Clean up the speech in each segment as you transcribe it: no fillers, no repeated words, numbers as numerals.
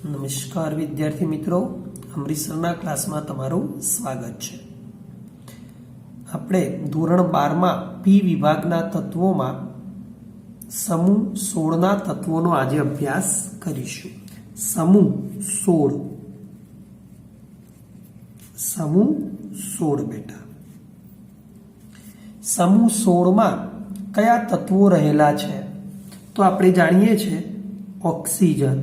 નમસ્કાર વિદ્યાર્થી મિત્રો, અમરીસરના ક્લાસમાં તમારું સ્વાગત છે। આપણે ધોરણ 12માં પી વિભાગના તત્વોમાં સમૂહ 16ના તત્વોનો આજે અભ્યાસ કરીશું। સમૂહ 16 બેટા, સમૂહ 16માં કયા તત્વો રહેલા છે? તો આપણે જાણીએ છીએ oxygen,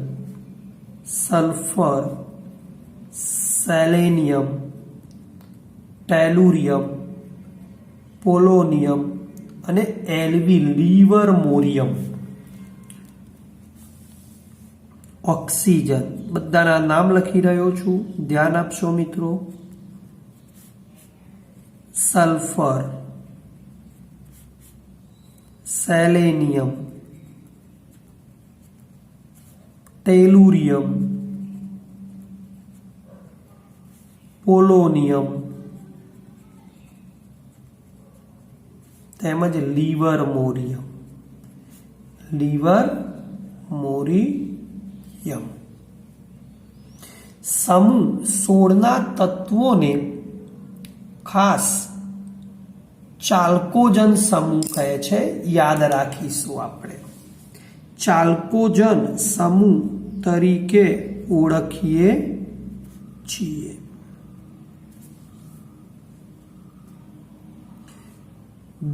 sulphur, selenium, tellurium, polonium અને એલ્વી લિવરમોરિયમ। ઓક્સિજન બધાના નામ લખી રહ્યો છું, ધ્યાન આપશો મિત્રો। સલ્ફર, સેલેનિયમ, ટેલુરિયમ, પોલોનિયમ તેમજ લિવરમોરિયમ। સમૂહ 16ના તત્વોને ખાસ ચાલ્કોજન સમૂહ કહે છે, યાદ રાખીશું આપણે। ચાલ્કોજન સમૂહ તરીકે ઓળખીએ છીએ।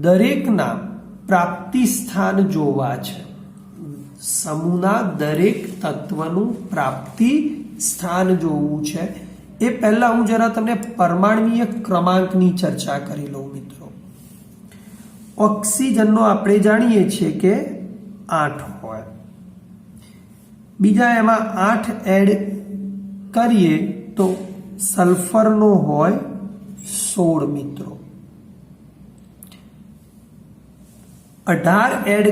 દરેકના પ્રાપ્તિ સ્થાન જોવા છે। સમૂહના દરેક તત્વનું પ્રાપ્તિ સ્થાન જોવું છે। એ પહેલા હું જરા તમને પરમાણ્વીય ક્રમાંકની ચર્ચા કરી લઉં મિત્રો। ઓક્સિજનનો આપણે જાણીએ છીએ કે 8 હોય, બીજા એમાં 8 એડ કરીએ તો સલ્ફરનો હોય 16 મિત્રો। 18 એડ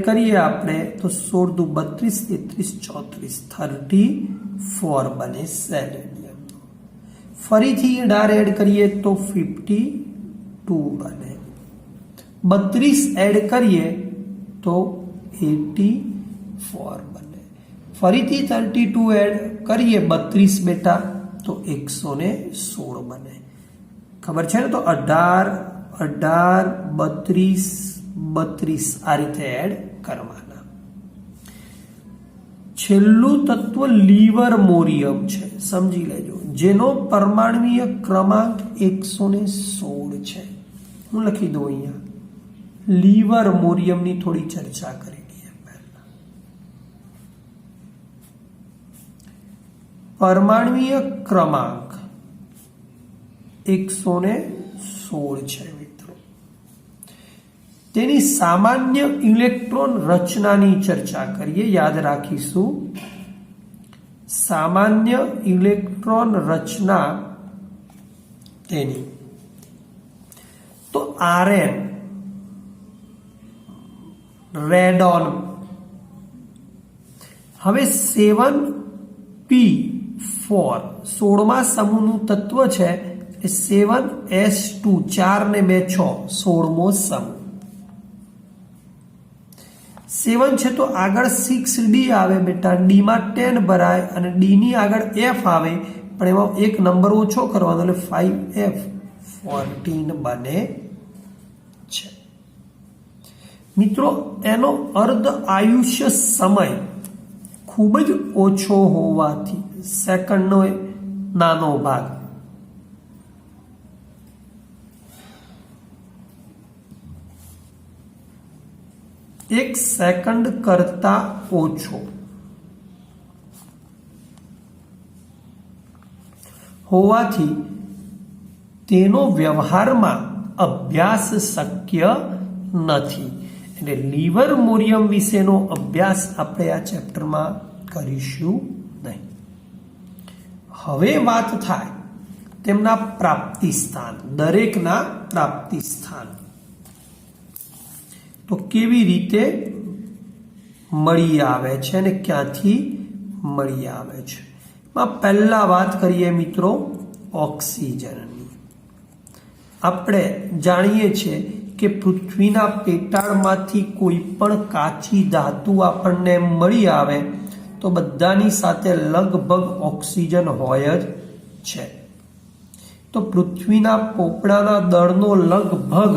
કરીએ આપણે તો 16 દુ 32, 33, 34, 34 બને સેલેનિયમ। ફરીથી 18 એડ કરીએ તો 52 બને। 32 એડ કરીએ તો 84 બને। ફરીથી 32 એડ કરીએ 32 બેટા તો 116 બને। ખબર છે ને? તો 18, 32, 32 આ રીતે એડ કરવાના। છેલ્લું તત્વ લિવરમોરિયમ છે, સમજી લેજો, જેનો પરમાણ્વીય ક્રમાંક 116 છે। હું લખી દઉં અહીંયા, લિવરમોરિયમની થોડી ચર્ચા કરી લઈએ પહેલા। પરમાણ્વીય ક્રમાંક 116 છે મિત્રો। તેની સામાન્ય ઇલેક્ટ્રોન રચનાની ચર્ચા કરીએ, યાદ રાખીશું। સામાન્ય ઇલેક્ટ્રોન રચના તેની તો Rn, રેડોન। હવે 7p4 16મા સમૂહનું તત્વ છે એ 7s2, 4 ને 2 6, 16મો સમૂહ। 7 છે તો આગળ 6d આવે બેટા, d માં 10 ભરાય અને d ની આગળ f આવે, પણ એમાં એક નંબર ઓછો કરવાનો એટલે 5f 14 બને છે મિત્રો। એનો અર્ધ આયુષ્ય સમય ખૂબ જ ઓછો હોવાથી, સેકન્ડનો નાનો ભાગ, એક સેકન્ડ કરતા ઓછો હોવાથી તેનો વ્યવહારમાં અભ્યાસ શક્ય નથી। એટલે લિવરમોરિયમ વિશેનો અભ્યાસ આપણે આ ચેપ્ટરમાં કરીશું નહીં। હવે વાત થાય તેમના પ્રાપ્તિ સ્થાન, દરેકના પ્રાપ્તિ સ્થાન તો કેવી રીતે મળી આવે છે અને ક્યાંથી મળી આવે છે। પહેલા વાત કરીએ મિત્રો ઓક્સિજનની। આપણે જાણીએ છીએ કે પૃથ્વીના પેટાળમાંથી કોઈ પણ કાચી ધાતુ આપણને મળી આવે તો બધાની સાથે લગભગ ઓક્સિજન હોય જ છે. તો પૃથ્વીના પોપડાના દળનો લગભગ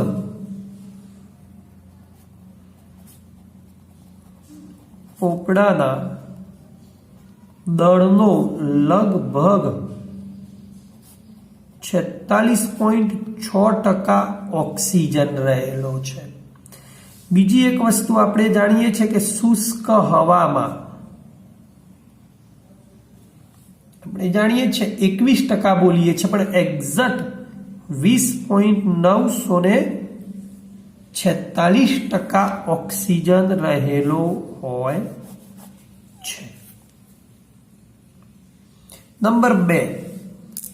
પોપડાના દળનો લગભગ 46.6% ઓક્સિજન રહેલો છે. બીજી એક વસ્તુ આપણે જાણીએ છીએ કે શુષ્ક હવામાં આપણે જાણીએ છીએ 21% બોલીએ છીએ, પણ એક્ઝેક્ટ 20.946% ઓક્સિજન રહેલો હોય છે. નંબર 2,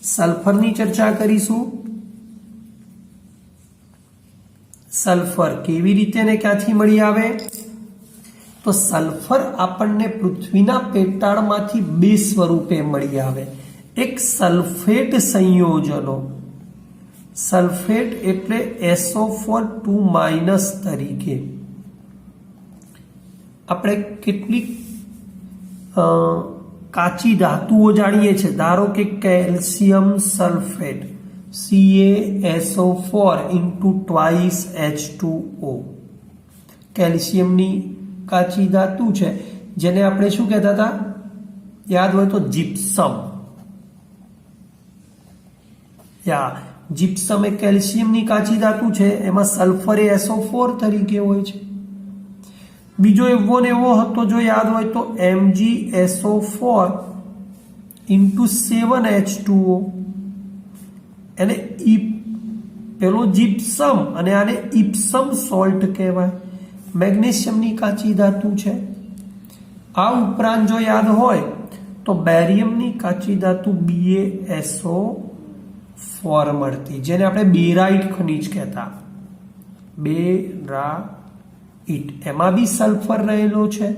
સલ્ફરની ચર્ચા કરીશું. સલ્ફર કેવી રીતે ને ક્યાંથી મળી આવે? તો સલ્ફર આપણને પૃથ્વીના પેટાળમાંથી 2 સ્વરૂપે મળી આવે. એક સલ્ફેટ સંયોજનો, સલ્ફેટ એટલે SO4 તરીકે. આપણે કેટલીક કાચી ધાતુઓ જાણીએ છીએ, ધારો કે કેલ્શિયમ સલ્ફેટ CaSO4 2 H2O, કેલ્શિયમની કાચી ધાતુ છે, જેને આપણે શું કહેતા હતા? યાદ હોય તો જીપ્સમ. જીપ્સમ એ કેલ્શિયમની કાચી ધાતુ છે, એમાં સલ્ફર એ SO4 તરીકે હોય છે. બીજો એવો ને એવો હતો, જો યાદ હોય તો MgSO4 7 H2O, એને પેલો જીપ્સમ અને આને ઇપ્સમ સોલ્ટ કહેવાય. મેગ્નેશિયમની કાચી ધાતુ છે. આ ઉપરાંત જો યાદ હોય તો બેરિયમની કાચી ધાતુ BaSO4 મળતી, જેને આપણે બેરાઇટ ખનિજ કહેતા. બેરાઇટ, એમાં બી સલ્ફર રહેલો છે.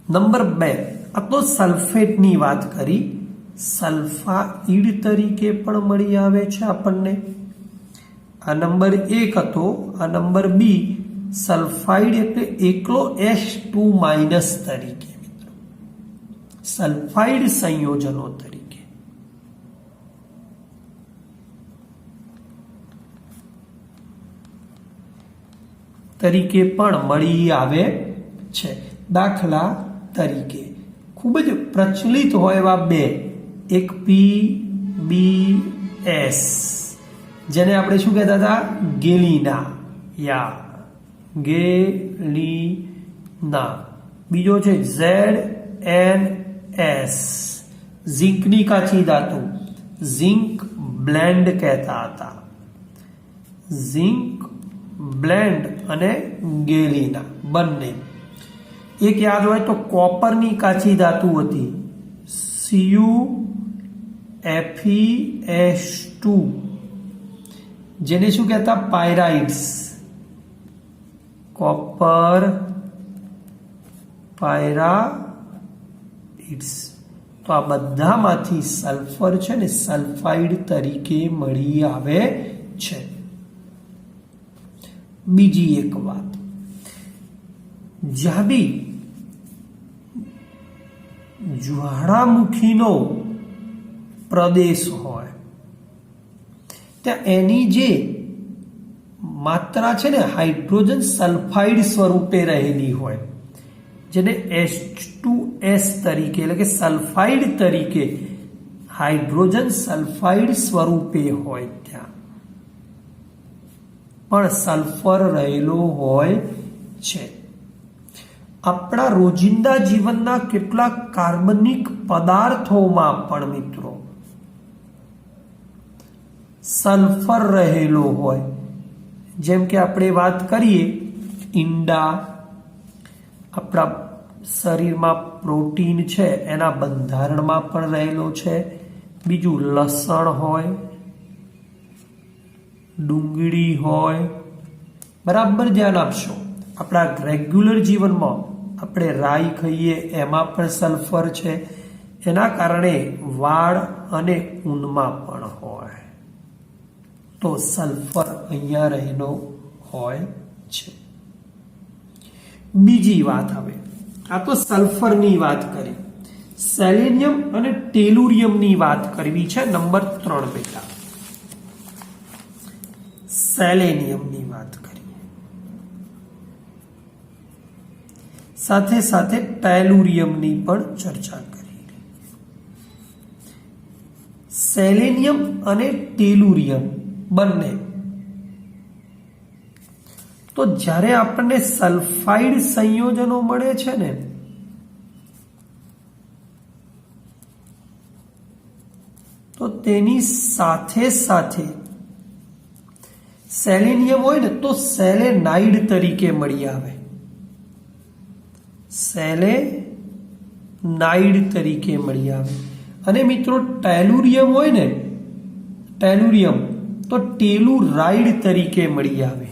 નંબર 2, આ તો સલ્ફેટની વાત કરી. સલ્ફાઇડ તરીકે પણ મળી આવે છે આપણને. આ નંબર 1 હતો. આ નંબર બી, સલ્ફાઇડ એટલે એકલો H2- તરીકે, મિત્રો, સલ્ફાઇડ સંયોજનો તરીકે. તરીકે પણ મળી આવે છે. દાખલા તરીકે ખૂબ જ પ્રચલિત હોય એવા 2, એક PbS, જેને આપણે શું કહેતા હતા? Galina, Galina. બીજો છે ZnS, ઝિંકની કાચી ધાતુ, ઝિંક બ્લેન્ડ કહેતા હતા. ઝિંક બ્લેન્ડ અને ગેલિના બંને. એક યાદ હોય તો કોપરની કાચી ધાતુ હતી, CuFeS2, જેને શું કહેતા? પાયરાઇટ્સ. કોપર પાયરાઇટ્સ. તો આ બધામાંથી સલ્ફર છે ને સલ્ફાઇડ તરીકે મળી આવે છે. બીજી એક વાત, જ્યાં બી જ્વાળામુખીનો પ્રદેશ હોય ત્યાં એની જે માત્રા છે ને હાઇડ્રોજન સલ્ફાઇડ સ્વરૂપે રહેલી હોય, જેને H2S તરીકે એટલે કે સલ્ફાઇડ તરીકે હાઇડ્રોજન સલ્ફાઇડ સ્વરૂપે હોય ત્યાં પણ સલ્ફર રહેલો હોય છે. આપણા રોજિંદા જીવનના કેટલાક કાર્બનિક પદાર્થોમાં પણ મિત્રો સલ્ફર રહેલો હોય. જેમ કે આપણે વાત કરીએ ઈંડા, આપણા શરીરમાં પ્રોટીન છે એના બંધારણમાં પણ રહેલો છે. બીજું લસણ હોય, ડુંગળી હોય, બરાબર ધ્યાન આપશો. આપણા રેગ્યુલર જીવનમાં આપણે રાઈ ખાઈએ એમાં પણ સલ્ફર છે. એના કારણે વાળ અને ઊનમાં પણ હોય. તો સલ્ફર અહીંયા રહેલો હોય છે. બીજી વાત, હવે આ તો સલ્ફરની વાત કરી. સેલેનિયમ અને ટેલુરિયમની વાત કરવી છે. નંબર 3 બેટા, સેલેનિયમની વાત કરીએ, સાથે સાથે ટેલુરિયમની પણ ચર્ચા કરી. સેલેનિયમ અને ટેલુરિયમ બંને તો જ્યારે આપણને સલ્ફાઇડ સંયોજનો મળે છે ને, તો તેની સાથે સાથે સેલેનિયમ હોય ને તો સેલેનાઇડ તરીકે મળી આવે. સેલેનાઇડ તરીકે મળી આવે. અને મિત્રો ટેલુરિયમ હોય ને, ટેલુરિયમ તો ટેલુરાઇડ તરીકે મળી આવે.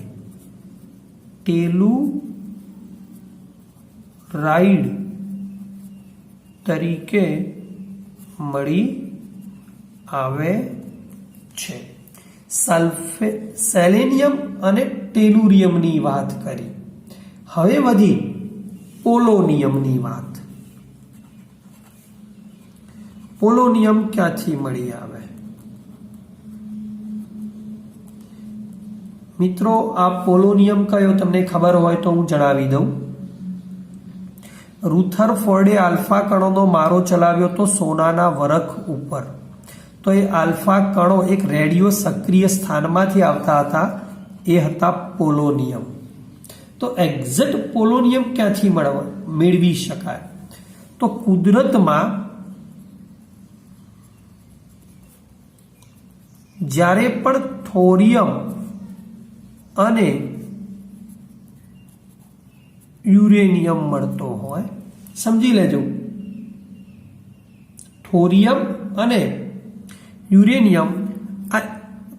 ટેલુરાઇડ તરીકે મળી આવે છે. સેલેનિયમ અને ટેલુરિયમની વાત કરી. હવે વધી પોલોનિયમની વાત. પોલોનિયમ ક્યાંથી મળી આવે? મિત્રો આ પોલોનિયમ કયો તમને ખબર હોય તો હું જણાવી દઉં. રુથરફોર્ડે આલ્ફા કણોનો મારો ચલાવ્યો તો સોનાના વરખ ઉપર. તો એ આલ્ફા કણો એક રેડિયો સક્રિય સ્થાનમાંથી આવતા હતા, એ હતા પોલોનિયમ. તો એક્ઝેક્ટ પોલોનિયમ ક્યાંથી મેળવી શકાય? તો કુદરતમાં જ્યારે પણ થોરિયમ અને યુરેનિયમ મળતો હોય, સમજી લેજો, થોરિયમ અને યુરેનિયમ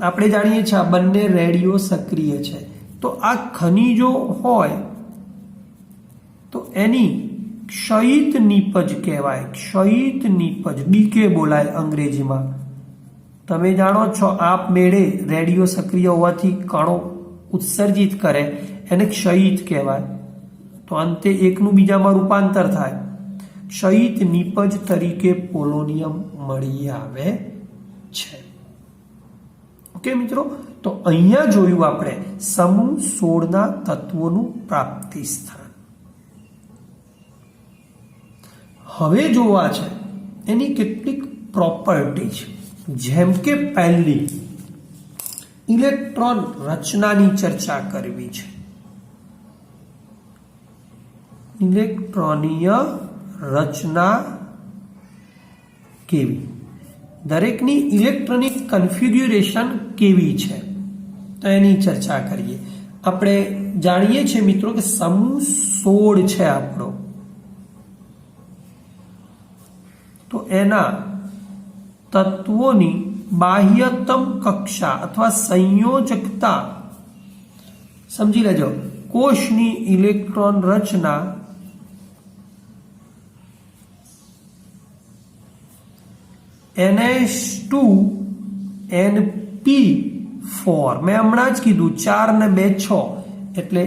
આપણે જાણીએ છીએ આ બંને રેડિયો સક્રિય છે. તો આ ખનિજો હોય તો એની ક્ષયિત નિપજ કહેવાય. ક્ષયિત નિપજ, ડીકે બોલાય અંગ્રેજીમાં. તમે જાણો છો આપમેળે રેડિયો સક્રિય હોવાથી કણો ઉત્સર્જિત કરે એને ક્ષયિત કહેવાય. તો અંતે એકનું બીજામાં રૂપાંતર થાય. ક્ષયિત નિપજ તરીકે પોલોનિયમ મળી આવે છે. ઓકે મિત્રો, તો અહીંયા જોયું આપણે સમૂહ 16ના તત્વોનું પ્રાપ્તિ સ્થાન. હવે જોવા છે એની કેટલીક પ્રોપર્ટી છે. જેમ કે પહેલી ઇલેક્ટ્રોન રચનાની ચર્ચા કરવી છે. ઇલેક્ટ્રોનીય રચના કેવી, દરેકની ઇલેક્ટ્રોનિક કન્ફિગ્યુરેશન કેવી છે, તો એની ચર્ચા કરીએ. આપણે જાણીએ છીએ મિત્રો કે સમૂહ 16 છે આપણો, તો એના તત્વોની બાહ્યતમ કક્ષા અથવા સંયોજકતા સમજી લેજો. કોષની ઇલેક્ટ્રોન રચના NH2NP4, મેં હમણાં જ કીધું 4 ને 2 6 એટલે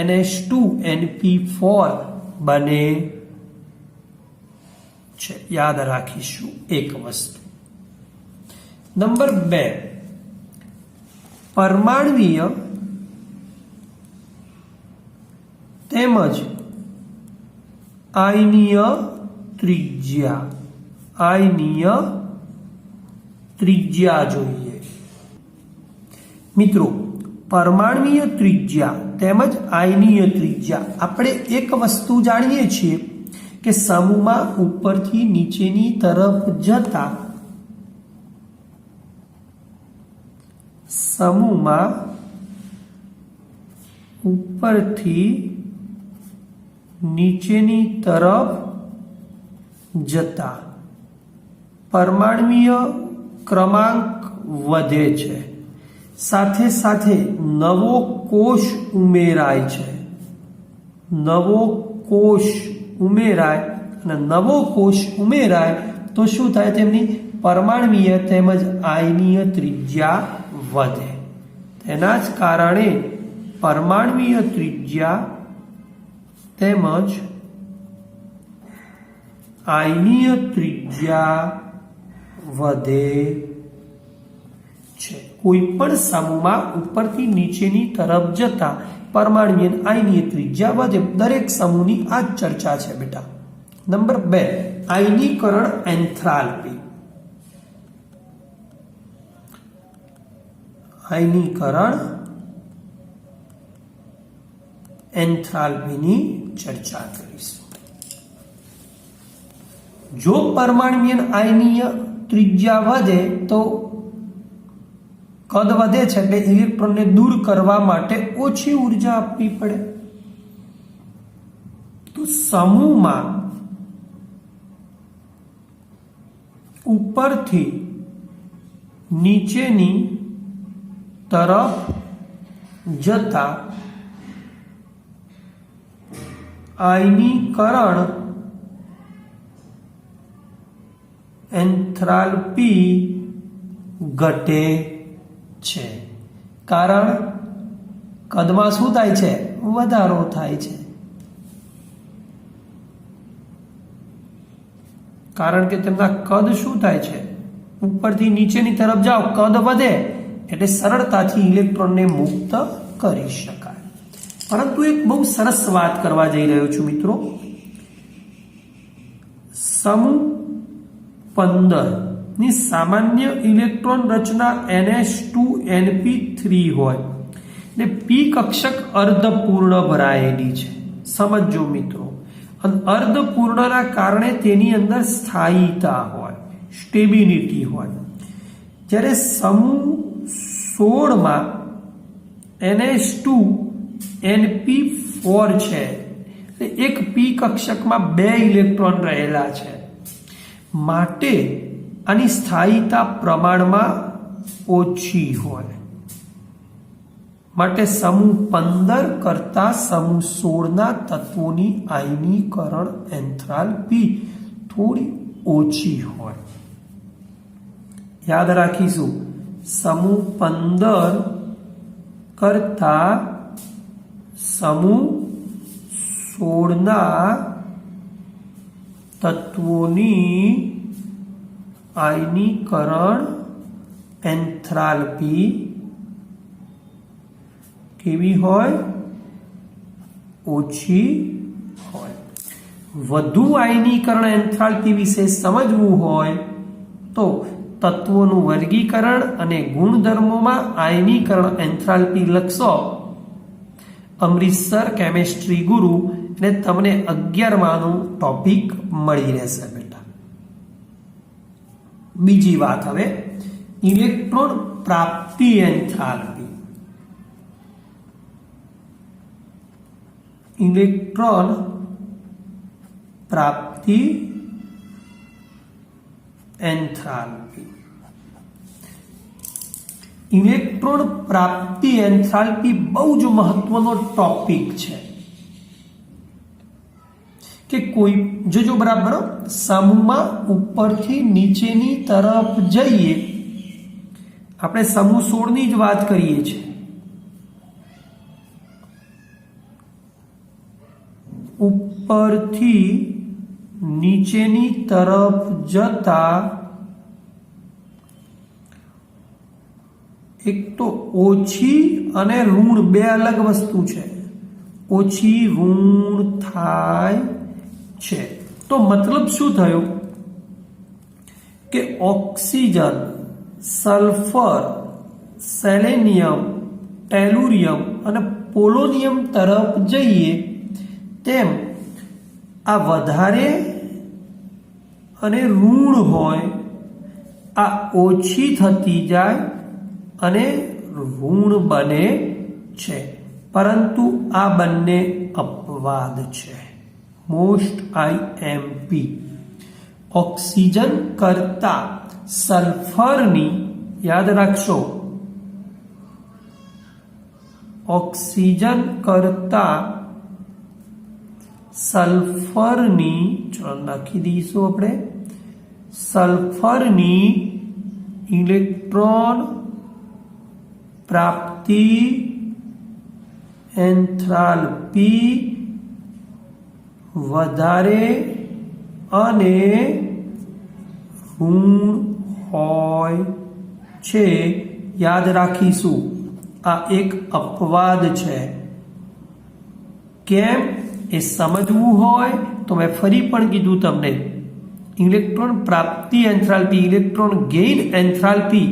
NH2NP4 બને છે. યાદ રાખીશું એક વસ્તુ. નંબર 2, પરમાણ્વીય તેમજ આયનીય ત્રિજ્યા. આયનીય ત્રિજ્યા જોઈએ મિત્રો. પરમાણ્વીય ત્રિજ્યા તેમજ આયનીય ત્રિજ્યા. આપણે એક વસ્તુ જાણીએ છીએ કે સમૂહમાં ઉપરથી નીચેની તરફ જતા, સમૂહમાં ઉપરથી નીચેની તરફ જતા પરમાણ્વીય ક્રમાંક વધે છે. સાથે સાથે નવો કોષ ઉમેરાય છે. નવો કોષ ઉમેરાય અને નવો કોષ ઉમેરાય તો શું થાય? તેમની પરમાણ્વીય તેમજ આયનીય ત્રિજ્યા વધે. તેના જ કારણે પરમાણ્વીય ત્રિજ્યા તેમજ આયનીય ત્રિજ્યા વધે છે। કોઈ પણ સમૂહમાં ઉપરથી નીચેની તરફ જતા પરમાણ્વીય આયનીય ત્રિજ્યા વધે। દરેક સમૂહની આ જ ચર્ચા છે બેટા। Number 2, આયનીકરણ enthalpy. આયનીકરણ એન્થાલ્પીની ચર્ચા કરીશું। જો પરમાણ્વીય આયનીય ત્રિજ્યા વધે તો કદ વધે છે એટલે ઇલેક્ટ્રોનને દૂર કરવા માટે ઓછી ઉર્જા આપવી પડે। તો સમૂહમાં ઉપરથી નીચેની તરફ જતા આયનીકરણ એન્થાલ્પી ઘટે છે। કારણ કદમાં શું થાય છે? વધારો થાય છે। કારણ કે તેમના કદ શું થાય છે? ઉપરથી નીચેની તરફ જાઓ, કદ વધે એટલે સરળતાથી ઇલેક્ટ્રોનને મુક્ત કરી શકાય। પરંતુ એક બહુ સરસ વાત કરવા જઈ રહ્યો છું મિત્રો। સમૂહ 15 ની સામાન્ય ઇલેક્ટ્રોન રચના NH2NP3 હોય ને p કક્ષક અર્ધપૂર્ણ ભરાયેલી છે। સમજો મિત્રો, અને અર્ધપૂર્ણના કારણે તેની અંદર સ્થાયીતા હોય, સ્ટેબિલિટી હોય। જ્યારે સમૂહ 16 માં NH2NP4 છે, એક p કક્ષકમાં 2 ઇલેક્ટ્રોન રહેલા છે, માટે આની સ્થાયીતા પ્રમાણમાં ઓછી હોય। માટે સમૂહ 15 કરતા સમૂહ 16 ના તત્વોની આયનીકરણ એન્થાલ્પી થોડી ઓછી હોય। યાદ રાખીશું, સમૂહ 15 કરતા સમૂહ 16 ના તત્વોની આયનીકરણ એન્થાલ્પી કેવી હોય? ઓછી હોય। વધુ આયનીકરણ એન્થાલ્પી વિશે સમજવું હોય તો તત્વોનું વર્ગીકરણ અને ગુણધર્મોમાં આયનીકરણ એન્થાલ્પી લખશો અમૃતસર કેમેસ્ટ્રી ગુરુ, એટલે તમને 11માનું ટોપિક મળી રહેશે બેટા। બીજી વાત, હવે ઇલેક્ટ્રોન પ્રાપ્તિ એન્થાલ્પી। ઇલેક્ટ્રોન પ્રાપ્તિ એન્થાલ્પી। ઇલેક્ટ્રોન પ્રાપ્તિ એન્થાલ્પી બહુ જ મહત્વનો ટોપિક છે કે કોઈ જોજો બરાબર, સમૂહમાં ઉપરથી નીચેની તરફ જઈએ, આપણે સમૂહ 16 ની જ વાત કરીએ છીએ। ઉપરથી નીચેની તરફ જતા એક તો ઓછી અને ઋણ 2 અલગ વસ્તુ છે। ઓછી ઋણ થાય છે તો મતલબ શું થયો કે ઓક્સિજન, સલ્ફર, સેલેનિયમ, ટેલુરિયમ અને પોલોનિયમ તરફ જઈએ તેમ આ વધારે અને ઋણ હોય, આ ઓછી થતી જાય અને ઋણ બને છે। પરંતુ આ બંને અપવાદ છે। મોસ્ટ IMP, ઓક્સિજન કરતા સલ્ફરની, યાદ રાખશો, ઓક્સિજન કરતા સલ્ફરની, ચલો લખી દઈશું આપણે, સલ્ફરની ઇલેક્ટ્રોન પ્રાપ્તિ એન્થાલ્પી વધારે અને ઋણ હોય છે, યાદ રાખીશું આ એક અપવાદ છે. કેમ એ સમજવું હોય તો મેં ફરી પણ કીધું તમને, ઇલેક્ટ્રોન પ્રાપ્તિ એન્થાલ્પી, ઇલેક્ટ્રોન ગેઇન એન્થાલ્પી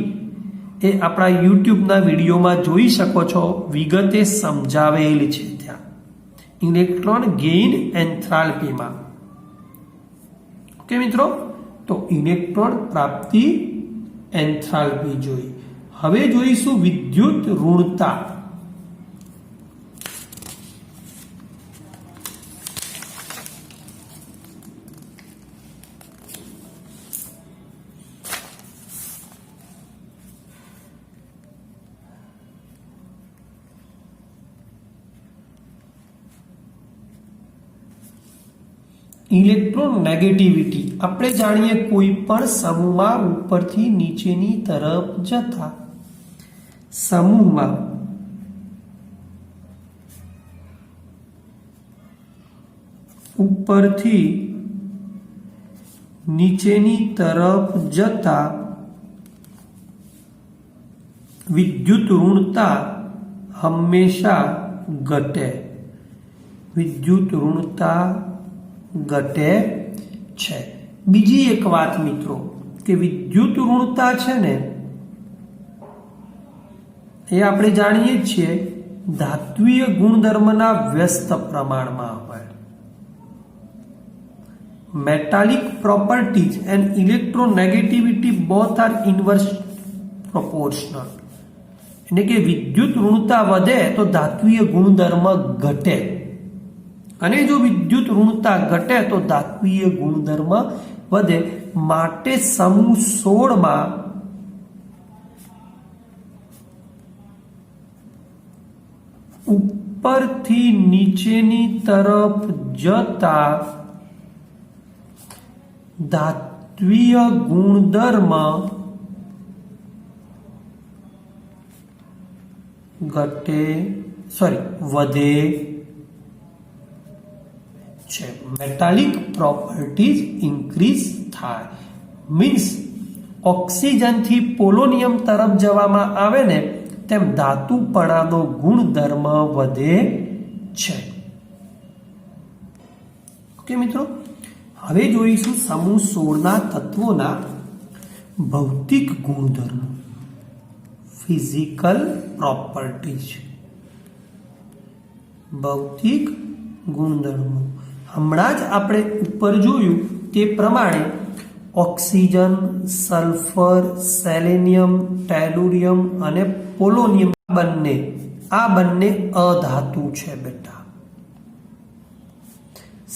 એ આપણા યુટ્યુબના વિડીયોમાં જોઈ શકો છો, વિગતે સમજાવેલ છે ત્યાં ઇલેક્ટ્રોન ગેઇન એન્થાલ્પીમાં. ઓકે મિત્રો, તો ઇલેક્ટ્રોન પ્રાપ્તિ એન્થાલ્પી જોઈ. હવે જોઈશું વિદ્યુત ઋણતા. ઇલેક્ટ્રોન નેગેટિવિટી આપણે જાણીએ કોઈ પણ સમૂહમાં ઉપરથી નીચેની તરફ જતા સમૂહમાં ઉપરથી નીચેની તરફ જતા વિદ્યુત ઋણતા હંમેશા ઘટે. વિદ્યુત ઋણતા ઘટે છે. બીજી એક વાત મિત્રો કે વિદ્યુત ઋણતા છે ને એ આપણે જાણીએ છીએ ધાત્વીય ગુણધર્મના વ્યસ્ત પ્રમાણમાં હોય. Metallic properties and electronegativity both are inverse proportional. એટલે કે વિદ્યુત ઋણતા વધે તો ધાત્વીય ગુણધર્મ ઘટે, અને જો વિદ્યુત ઋણતા ઘટે તો ધાત્વીય ગુણધર્મ વધે. માટે સમૂહ 16 માં ઉપરથી નીચેની તરફ જતા ધાત્વીય ગુણધર્મ વધે છે. મેટાલિક પ્રોપર્ટીઝ ઇન્ક્રીઝ થાય. મીન્સ ઓક્સિજનથી પોલોનિયમ તરફ જવામાં આવે ને તેમ ધાતુપણાનો ગુણધર્મ વધે છે. ઓકે મિત્રો, હવે જોઈશું સમૂહ 16ના તત્વોના ભૌતિક ગુણધર્મો, ફિઝિકલ પ્રોપર્ટીઝ. ભૌતિક ગુણધર્મો હમણાં જ આપણે ઉપર જોયું તે પ્રમાણે ઓક્સિજન, સલ્ફર, સેલેનિયમ, ટેલુરિયમ અને પોલોનિયમ આ બંને અધાતુ છે બેટા.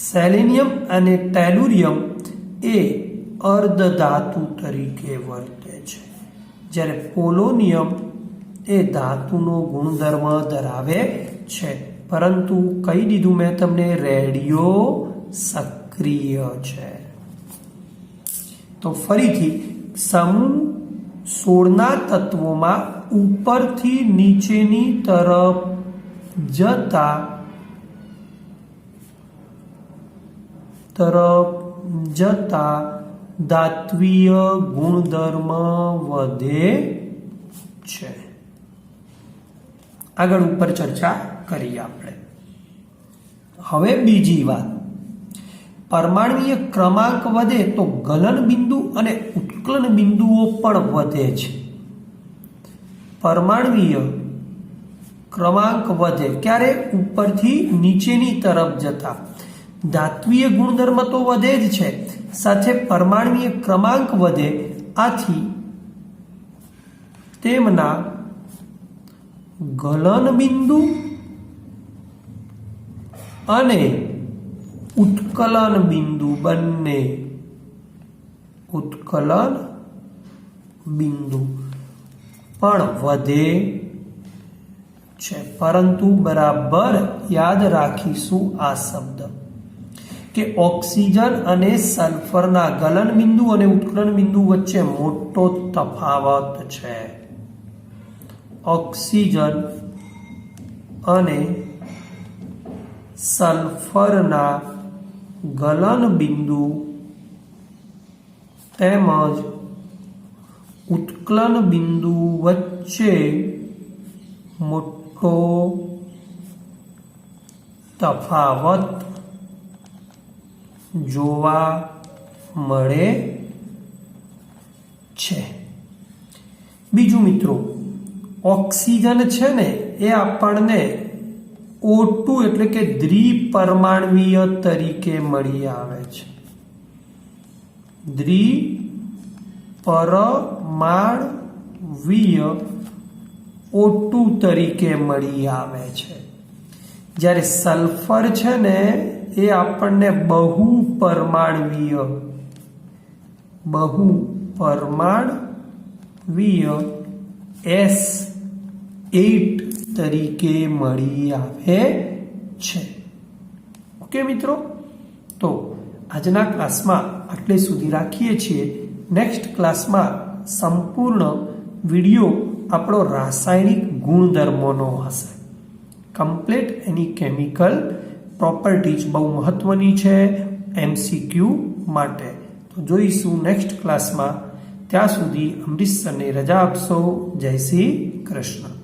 સેલેનિયમ અને ટેલુરિયમ એ અર્ધધાતુ તરીકે વર્તે છે, જ્યારે પોલોનિયમ એ ધાતુનો ગુણધર્મ ધરાવે છે, પરંતુ કહી દીધું મેં તમને રેડિયો સક્રિય છે. તો ફરીથી સમૂહ 16ના તત્વોમાં ઉપરથી નીચેની તરફ જતા ધાત્વીય ગુણધર્મ વધે છે. આગળ ઉપર ચર્ચા કરીએ આપણે. હવે બીજી વાત, પરમાણ્વીય ક્રમાંક વધે તો ગલન બિંદુ અને ઉત્કલન બિંદુઓ પણ વધે છે. પરમાણ્વીય ક્રમાંક વધે ક્યારે? ઉપરથી નીચેની તરફ જતા. ધાત્વીય ગુણધર્મ તો વધે જ છે, સાથે પરમાણ્વીય ક્રમાંક વધે, આથી તેમના ગલન બિંદુ અને ઉત્કલન બિંદુ બંને પણ વધે છે. પરંતુ બરાબર યાદ રાખીશું આ શબ્દ કે ઓક્સિજન અને સલ્ફરના ગલન બિંદુ અને ઉત્કલન બિંદુ વચ્ચે મોટો તફાવત છે. ઓક્સિજન અને સલ્ફરના ગલન બિંદુ તેમજ ઉત્કલન બિંદુ વચ્ચે મોટો તફાવત જોવા મળે છે. બીજું મિત્રો, ઓક્સિજન છે ને એ આપણને O2 એટલે કે દ્વિપરમાણવીય તરીકે મળી આવે છે. દ્વિપરમાણવીય O2 તરીકે મળી આવે છે. જ્યારે સલ્ફર છે ને એ આપણને બહુપરમાણવીય S8 તરીકે મળી આવે છે. ઓકે મિત્રો, તો આજના ક્લાસમાં આટલે સુધી રાખીએ છીએ. નેક્સ્ટ ક્લાસમાં સંપૂર્ણ વિડીયો આપણો રાસાયણિક ગુણધર્મોનો હશે. કમ્પ્લીટ એની કેમિકલ પ્રોપર્ટીઝ બહુ મહત્વની છે MCQ માટે. તો જોઈશું નેક્સ્ટ ક્લાસમાં. ત્યાં સુધી અમરીશ સરને રજા આપશો. જય શ્રી કૃષ્ણ.